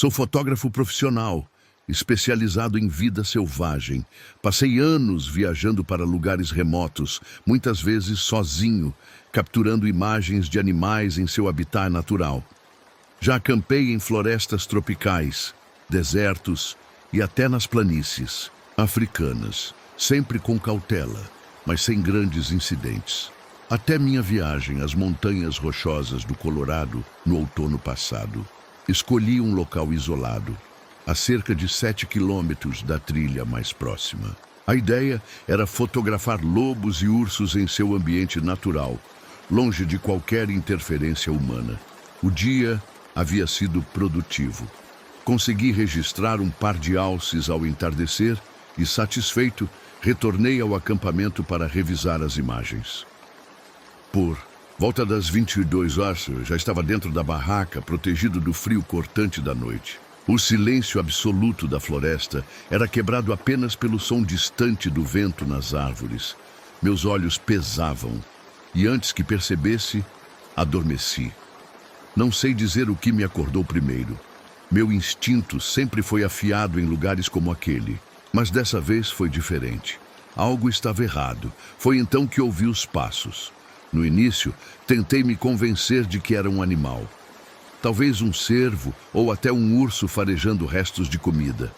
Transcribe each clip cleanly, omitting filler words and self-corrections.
Sou fotógrafo profissional, especializado em vida selvagem. Passei anos viajando para lugares remotos, muitas vezes sozinho, capturando imagens de animais em seu habitat natural. Já acampei em florestas tropicais, desertos e até nas planícies africanas, sempre com cautela, mas sem grandes incidentes. Até minha viagem às montanhas rochosas do Colorado no outono passado. Escolhi um local isolado, a cerca de 7 quilômetros da trilha mais próxima. A ideia era fotografar lobos e ursos em seu ambiente natural, longe de qualquer interferência humana. O dia havia sido produtivo. Consegui registrar um par de alces ao entardecer e, satisfeito, retornei ao acampamento para revisar as imagens. Por volta das 22 horas, já estava dentro da barraca, protegido do frio cortante da noite. O silêncio absoluto da floresta era quebrado apenas pelo som distante do vento nas árvores. Meus olhos pesavam e, antes que percebesse, adormeci. Não sei dizer o que me acordou primeiro. Meu instinto sempre foi afiado em lugares como aquele, mas dessa vez foi diferente. Algo estava errado. Foi então que ouvi os passos. No início, tentei me convencer de que era um animal. Talvez um cervo ou até um urso farejando restos de comida.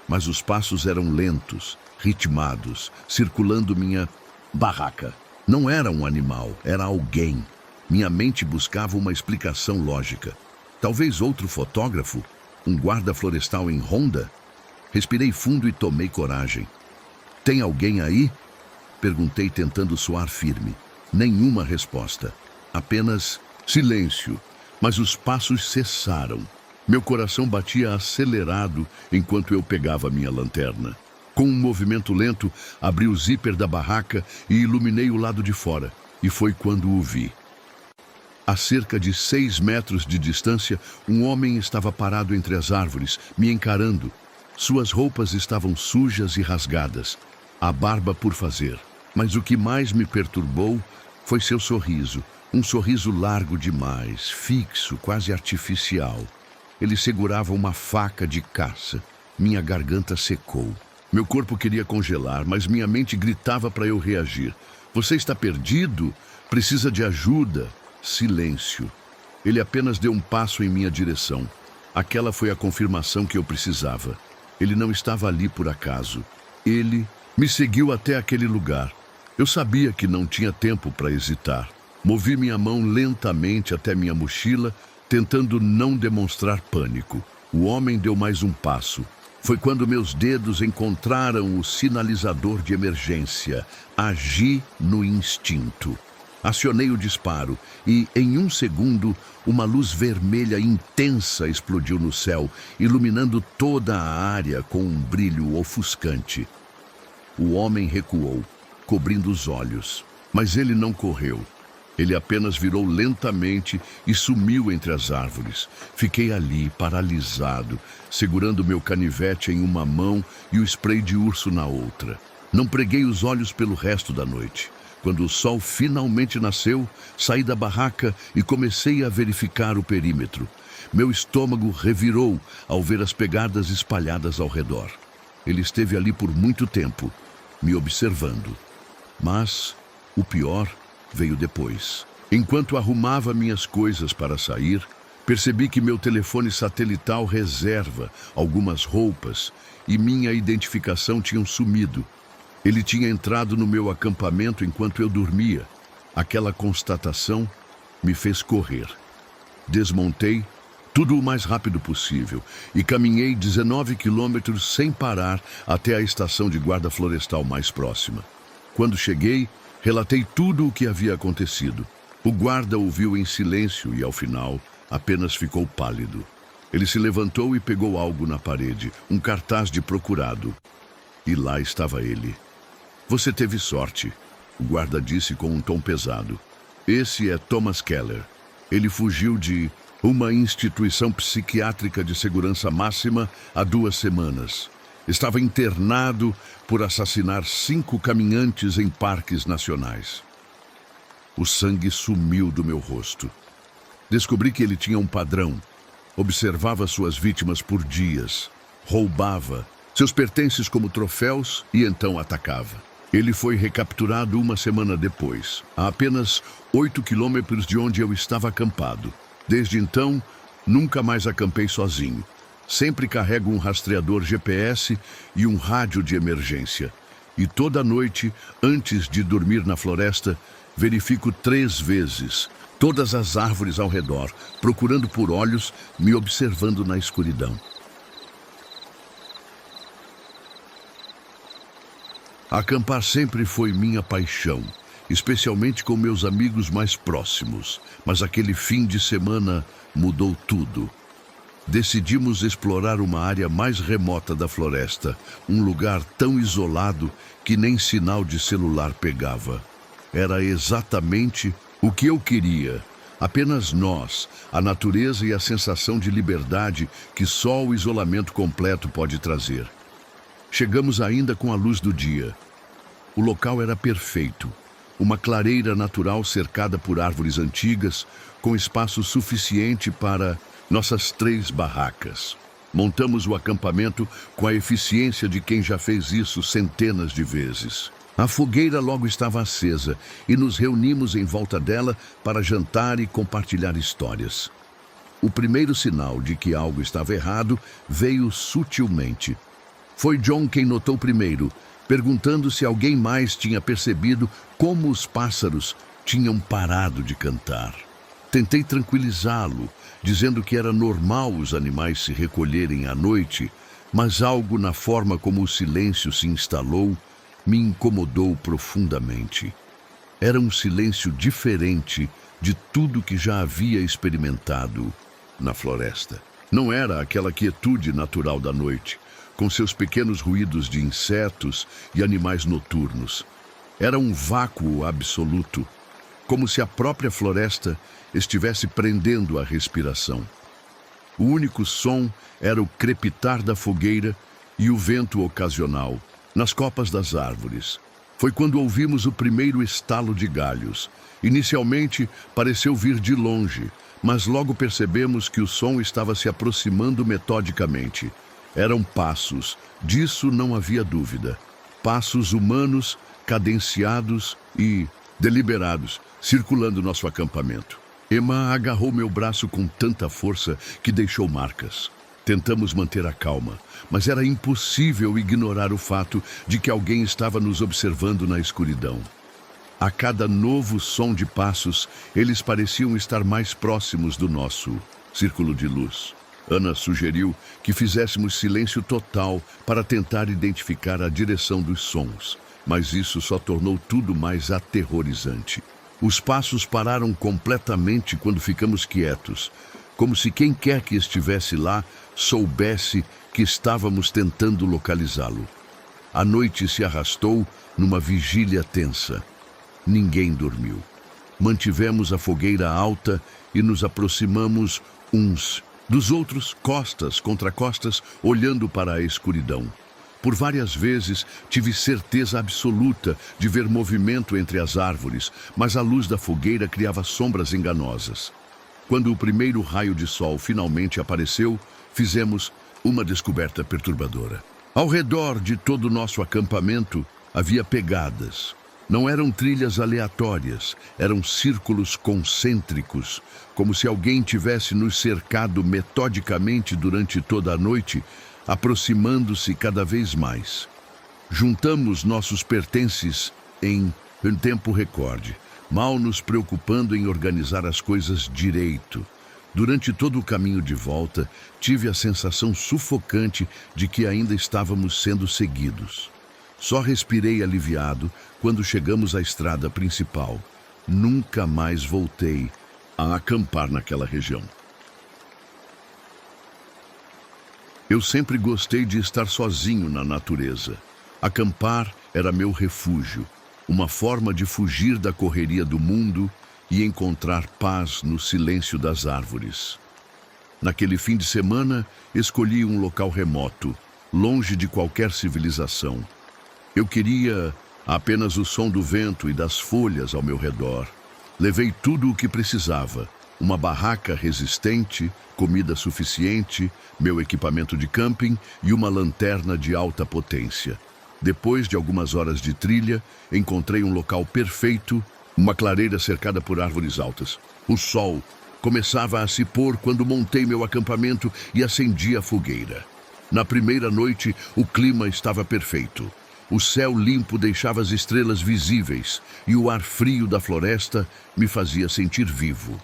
Mas os passos eram lentos, ritmados, circulando minha barraca. Não era um animal, era alguém. Minha mente buscava uma explicação lógica. Talvez outro fotógrafo? Um guarda florestal em ronda? Respirei fundo e tomei coragem. Tem alguém aí? Perguntei, tentando soar firme. Nenhuma resposta. Apenas silêncio. Mas os passos cessaram. Meu coração batia acelerado enquanto eu pegava minha lanterna. Com um movimento lento, abri o zíper da barraca e iluminei o lado de fora. E foi quando o vi. A cerca de 6 metros de distância, um homem estava parado entre as árvores, me encarando. Suas roupas estavam sujas e rasgadas, a barba por fazer. Mas o que mais me perturbou foi seu sorriso. Um sorriso largo demais, fixo, quase artificial. Ele segurava uma faca de caça. Minha garganta secou. Meu corpo queria congelar, mas minha mente gritava para eu reagir. Você está perdido? Precisa de ajuda? Silêncio. Ele apenas deu um passo em minha direção. Aquela foi a confirmação que eu precisava. Ele não estava ali por acaso. Ele me seguiu até aquele lugar. Eu sabia que não tinha tempo para hesitar. Movi minha mão lentamente até minha mochila, tentando não demonstrar pânico. O homem deu mais um passo. Foi quando meus dedos encontraram o sinalizador de emergência. Agi no instinto. Acionei o disparo e, em um segundo, uma luz vermelha intensa explodiu no céu, iluminando toda a área com um brilho ofuscante. O homem recuou, cobrindo os olhos, mas ele não correu. Ele apenas virou lentamente e sumiu entre as árvores. Fiquei ali, paralisado, segurando meu canivete em uma mão e o spray de urso na outra. Não preguei os olhos pelo resto da noite. Quando o sol finalmente nasceu, saí da barraca e comecei a verificar o perímetro. Meu estômago revirou ao ver as pegadas espalhadas ao redor. Ele esteve ali por muito tempo, me observando. Mas o pior veio depois. Enquanto arrumava minhas coisas para sair, percebi que meu telefone satelital reserva, algumas roupas e minha identificação tinham sumido. Ele tinha entrado no meu acampamento enquanto eu dormia. Aquela constatação me fez correr. Desmontei tudo o mais rápido possível e caminhei 19 quilômetros sem parar até a estação de guarda florestal mais próxima. Quando cheguei, relatei tudo o que havia acontecido. O guarda ouviu em silêncio e, ao final, apenas ficou pálido. Ele se levantou e pegou algo na parede, um cartaz de procurado. E lá estava ele. Você teve sorte, o guarda disse com um tom pesado. Esse é Thomas Keller. Ele fugiu de uma instituição psiquiátrica de segurança máxima há 2 semanas. Estava internado por assassinar 5 caminhantes em parques nacionais. O sangue sumiu do meu rosto. Descobri que ele tinha um padrão. Observava suas vítimas por dias, roubava seus pertences como troféus e então atacava. Ele foi recapturado uma semana depois, a apenas 8 quilômetros de onde eu estava acampado. Desde então, nunca mais acampei sozinho. Sempre carrego um rastreador GPS e um rádio de emergência. E toda noite, antes de dormir na floresta, verifico 3 vezes todas as árvores ao redor, procurando por olhos, me observando na escuridão. Acampar sempre foi minha paixão, especialmente com meus amigos mais próximos, mas aquele fim de semana mudou tudo. Decidimos explorar uma área mais remota da floresta, um lugar tão isolado que nem sinal de celular pegava. Era exatamente o que eu queria. Apenas nós, a natureza e a sensação de liberdade que só o isolamento completo pode trazer. Chegamos ainda com a luz do dia. O local era perfeito. Uma clareira natural cercada por árvores antigas, com espaço suficiente para nossas 3 barracas. Montamos o acampamento com a eficiência de quem já fez isso centenas de vezes. A fogueira logo estava acesa e nos reunimos em volta dela para jantar e compartilhar histórias. O primeiro sinal de que algo estava errado veio sutilmente. Foi John quem notou primeiro, perguntando se alguém mais tinha percebido como os pássaros tinham parado de cantar. Tentei tranquilizá-lo, dizendo que era normal os animais se recolherem à noite, mas algo na forma como o silêncio se instalou me incomodou profundamente. Era um silêncio diferente de tudo que já havia experimentado na floresta. Não era aquela quietude natural da noite, com seus pequenos ruídos de insetos e animais noturnos. Era um vácuo absoluto, como se a própria floresta estivesse prendendo a respiração. O único som era o crepitar da fogueira e o vento ocasional nas copas das árvores. Foi quando ouvimos o primeiro estalo de galhos. Inicialmente pareceu vir de longe, mas logo percebemos que o som estava se aproximando metodicamente. Eram passos, disso não havia dúvida. Passos humanos, cadenciados e deliberados, circulando nosso acampamento. Emma agarrou meu braço com tanta força que deixou marcas. Tentamos manter a calma, mas era impossível ignorar o fato de que alguém estava nos observando na escuridão. A cada novo som de passos, eles pareciam estar mais próximos do nosso círculo de luz. Ana sugeriu que fizéssemos silêncio total para tentar identificar a direção dos sons, mas isso só tornou tudo mais aterrorizante. Os passos pararam completamente quando ficamos quietos, como se quem quer que estivesse lá soubesse que estávamos tentando localizá-lo. A noite se arrastou numa vigília tensa. Ninguém dormiu. Mantivemos a fogueira alta e nos aproximamos uns dos outros, costas contra costas, olhando para a escuridão. Por várias vezes tive certeza absoluta de ver movimento entre as árvores, mas a luz da fogueira criava sombras enganosas. Quando o primeiro raio de sol finalmente apareceu, fizemos uma descoberta perturbadora. Ao redor de todo o nosso acampamento havia pegadas. Não eram trilhas aleatórias, eram círculos concêntricos, como se alguém tivesse nos cercado metodicamente durante toda a noite, aproximando-se cada vez mais. Juntamos nossos pertences em um tempo recorde, mal nos preocupando em organizar as coisas direito. Durante todo o caminho de volta, tive a sensação sufocante de que ainda estávamos sendo seguidos. Só respirei aliviado quando chegamos à estrada principal. Nunca mais voltei a acampar naquela região. Eu sempre gostei de estar sozinho na natureza. Acampar era meu refúgio, uma forma de fugir da correria do mundo e encontrar paz no silêncio das árvores. Naquele fim de semana, escolhi um local remoto, longe de qualquer civilização. Eu queria apenas o som do vento e das folhas ao meu redor. Levei tudo o que precisava: Uma barraca resistente, comida suficiente, meu equipamento de camping e uma lanterna de alta potência. Depois de algumas horas de trilha, encontrei um local perfeito, uma clareira cercada por árvores altas. O sol começava a se pôr quando montei meu acampamento e acendi a fogueira. Na primeira noite, o clima estava perfeito. O céu limpo deixava as estrelas visíveis e o ar frio da floresta me fazia sentir vivo.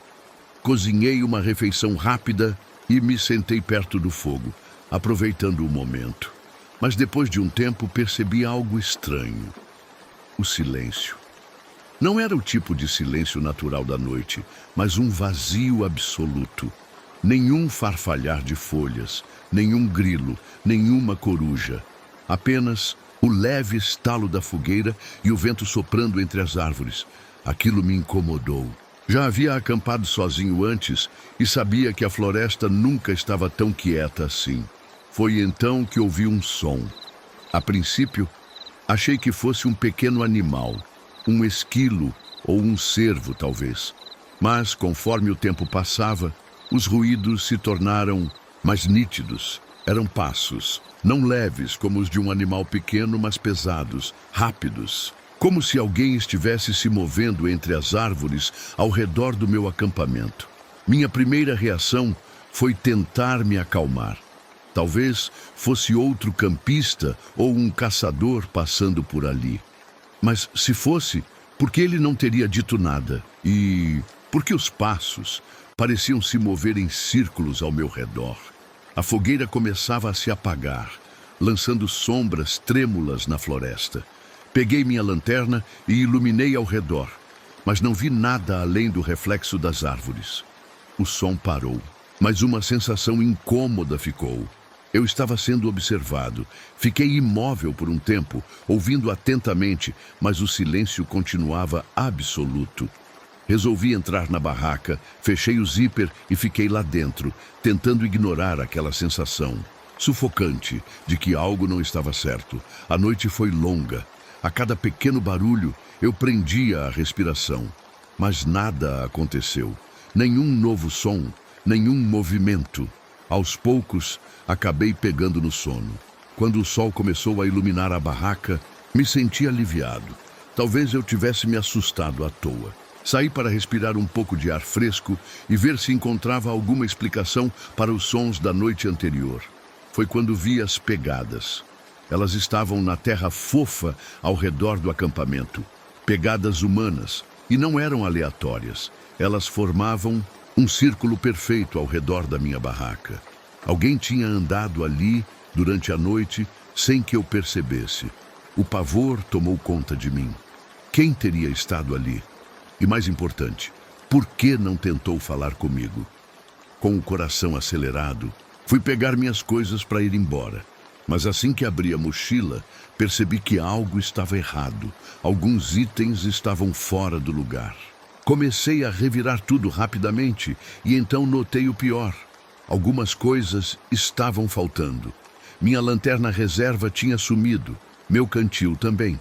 Cozinhei uma refeição rápida e me sentei perto do fogo, aproveitando o momento. Mas depois de um tempo percebi algo estranho. O silêncio. Não era o tipo de silêncio natural da noite, mas um vazio absoluto. Nenhum farfalhar de folhas, nenhum grilo, nenhuma coruja. Apenas o leve estalo da fogueira e o vento soprando entre as árvores. Aquilo me incomodou. Já havia acampado sozinho antes e sabia que a floresta nunca estava tão quieta assim. Foi então que ouvi um som. A princípio, achei que fosse um pequeno animal, um esquilo ou um cervo, talvez. Mas, conforme o tempo passava, os ruídos se tornaram mais nítidos. Eram passos, não leves como os de um animal pequeno, mas pesados, rápidos. Como se alguém estivesse se movendo entre as árvores ao redor do meu acampamento. Minha primeira reação foi tentar me acalmar. Talvez fosse outro campista ou um caçador passando por ali. Mas se fosse, por que ele não teria dito nada? E por que os passos pareciam se mover em círculos ao meu redor? A fogueira começava a se apagar, lançando sombras trêmulas na floresta. Peguei minha lanterna e iluminei ao redor, mas não vi nada além do reflexo das árvores. O som parou, mas uma sensação incômoda ficou. Eu estava sendo observado. Fiquei imóvel por um tempo, ouvindo atentamente, mas o silêncio continuava absoluto. Resolvi entrar na barraca, fechei o zíper e fiquei lá dentro, tentando ignorar aquela sensação sufocante de que algo não estava certo. A noite foi longa. A cada pequeno barulho, eu prendia a respiração. Mas nada aconteceu. Nenhum novo som, nenhum movimento. Aos poucos, acabei pegando no sono. Quando o sol começou a iluminar a barraca, me senti aliviado. Talvez eu tivesse me assustado à toa. Saí para respirar um pouco de ar fresco e ver se encontrava alguma explicação para os sons da noite anterior. Foi quando vi as pegadas. Elas estavam na terra fofa ao redor do acampamento. Pegadas humanas, e não eram aleatórias. Elas formavam um círculo perfeito ao redor da minha barraca. Alguém tinha andado ali durante a noite sem que eu percebesse. O pavor tomou conta de mim. Quem teria estado ali? E mais importante, por que não tentou falar comigo? Com o coração acelerado, fui pegar minhas coisas para ir embora. Mas assim que abri a mochila, percebi que algo estava errado. Alguns itens estavam fora do lugar. Comecei a revirar tudo rapidamente e então notei o pior. Algumas coisas estavam faltando. Minha lanterna reserva tinha sumido, meu cantil também.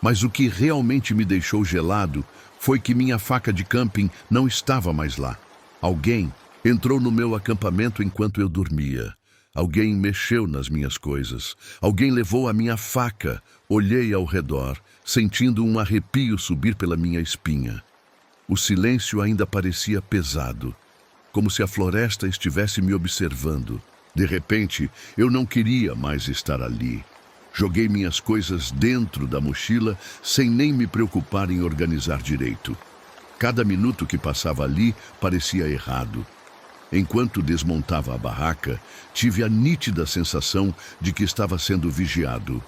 Mas o que realmente me deixou gelado foi que minha faca de camping não estava mais lá. Alguém entrou no meu acampamento enquanto eu dormia. Alguém mexeu nas minhas coisas. Alguém levou a minha faca. Olhei ao redor, sentindo um arrepio subir pela minha espinha. O silêncio ainda parecia pesado, como se a floresta estivesse me observando. De repente, eu não queria mais estar ali. Joguei minhas coisas dentro da mochila sem nem me preocupar em organizar direito. Cada minuto que passava ali parecia errado. Enquanto desmontava a barraca, tive a nítida sensação de que estava sendo vigiado.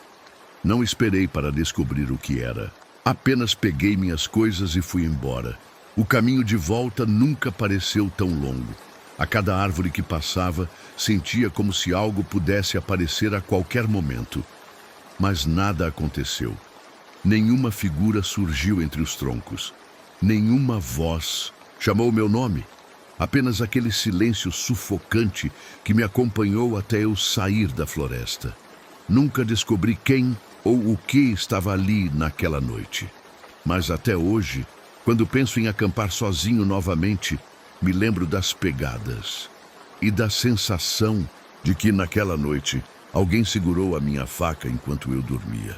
Não esperei para descobrir o que era. Apenas peguei minhas coisas e fui embora. O caminho de volta nunca pareceu tão longo. A cada árvore que passava, sentia como se algo pudesse aparecer a qualquer momento. Mas nada aconteceu. Nenhuma figura surgiu entre os troncos. Nenhuma voz chamou meu nome. Apenas aquele silêncio sufocante que me acompanhou até eu sair da floresta. Nunca descobri quem ou o que estava ali naquela noite. Mas até hoje, quando penso em acampar sozinho novamente, Me lembro das pegadas e da sensação de que naquela noite alguém segurou a minha faca enquanto eu dormia.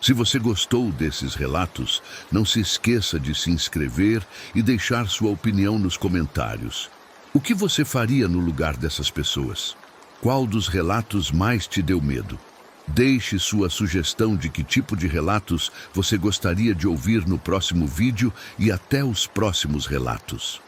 Se você gostou desses relatos, não se esqueça de se inscrever e deixar sua opinião nos comentários. O que você faria no lugar dessas pessoas? Qual dos relatos mais te deu medo? Deixe sua sugestão de que tipo de relatos você gostaria de ouvir no próximo vídeo e até os próximos relatos.